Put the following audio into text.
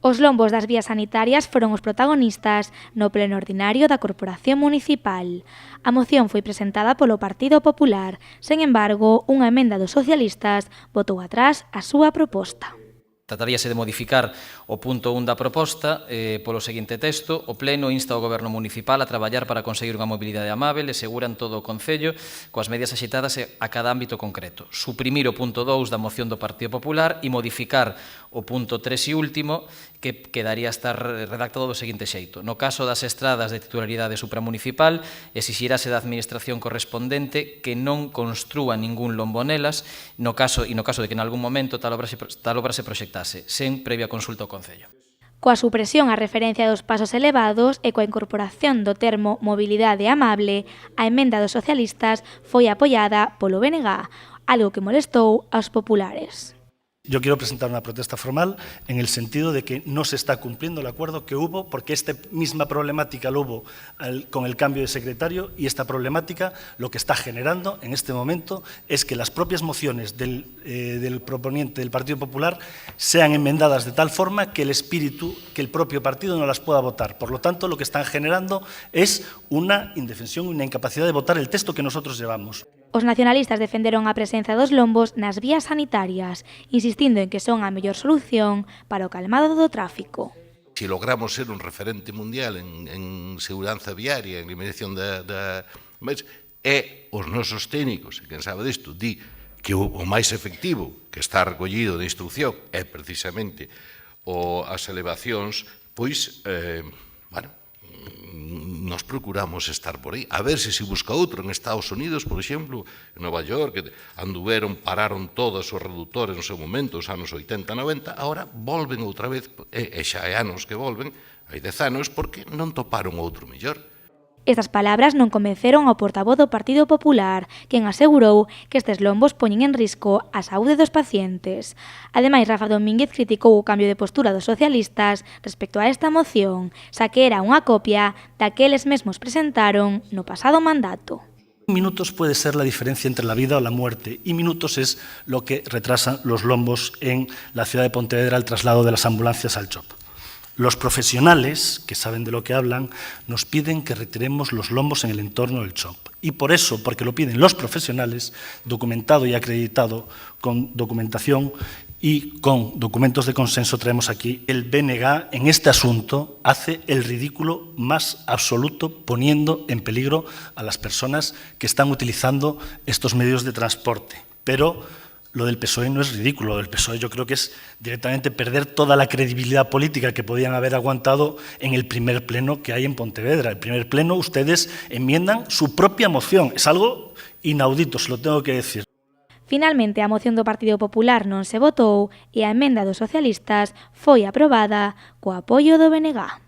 Os lombos das vías sanitarias foron os protagonistas no pleno ordinario da Corporación Municipal. A moción foi presentada polo Partido Popular, sen embargo, unha emenda dos socialistas botou atrás a súa proposta. Trataríase de modificar o punto 1 da proposta polo seguinte texto: o Pleno insta ao Goberno Municipal a traballar para conseguir unha mobilidade amável e segura en todo o Concello coas medidas axeitadas a cada ámbito concreto. Suprimir o punto 2 da moción do Partido Popular e modificar o punto 3 e último, que quedaría estar redactado do seguinte xeito: no caso das estradas de titularidade supramunicipal, exixirase da administración correspondente que non construa ningún lombo nelas, no caso de que en algún momento tal obra se proxectase sen previa consulta ao Concello. Coa supresión á referencia dos pasos elevados e coa incorporación do termo mobilidade amable, a emenda dos socialistas foi apoiada polo BNG, algo que molestou aos populares. Yo quiero presentar una protesta formal en el sentido de que no se está cumpliendo el acuerdo que hubo, porque esta misma problemática lo hubo con el cambio de secretario, y esta problemática lo que está generando en este momento es que las propias mociones del proponiente del Partido Popular sean enmendadas de tal forma que el espíritu, que el propio partido no las pueda votar. Por lo tanto, lo que están generando es una indefensión, una incapacidad de votar el texto que nosotros llevamos. Os nacionalistas defenderon a presenza dos lombos nas vías sanitarias, insistindo en que son a mellor solución para o calmado do tráfico. Si logramos ser un referente mundial en seguranza viaria, en eliminación e os nosos técnicos, e quen sabe disto, di que o máis efectivo que está recollido de instrucción é precisamente as elevacións, pois, nos procuramos estar por aí. A ver se busca outro. En Estados Unidos, por exemplo, en Nova York, pararon todos os redutores no seu momento, os anos 80, 90, agora volven outra vez, e xa hai anos que volven, hai 10 anos, porque non toparon outro mellor. Estas palabras non convenceron ao portavoz do Partido Popular, quen asegurou que estes lombos poñen en risco a saúde dos pacientes. Ademais, Rafa Domínguez criticou o cambio de postura dos socialistas respecto a esta moción, xa que era unha copia da que eles mesmos presentaron no pasado mandato. Minutos puede ser la diferencia entre la vida o la muerte, y minutos es lo que retrasan los lombos en la ciudad de Pontevedra al traslado de las ambulancias al CHOP. Los profesionales, que saben de lo que hablan, nos piden que retiremos los lombos en el entorno del CHOP. Y por eso, porque lo piden los profesionales, documentado y acreditado con documentación y con documentos de consenso, traemos aquí el BNG en este asunto hace el ridículo más absoluto, poniendo en peligro a las personas que están utilizando estos medios de transporte. Pero lo del PSOE no es ridículo, lo del PSOE yo creo que es directamente perder toda la credibilidad política que podían haber aguantado en el primer pleno que hay en Pontevedra. El primer pleno ustedes enmiendan su propia moción, es algo inaudito, se lo tengo que decir. Finalmente, a moción do Partido Popular non se votou e a emenda dos socialistas foi aprobada co apoio do BNG.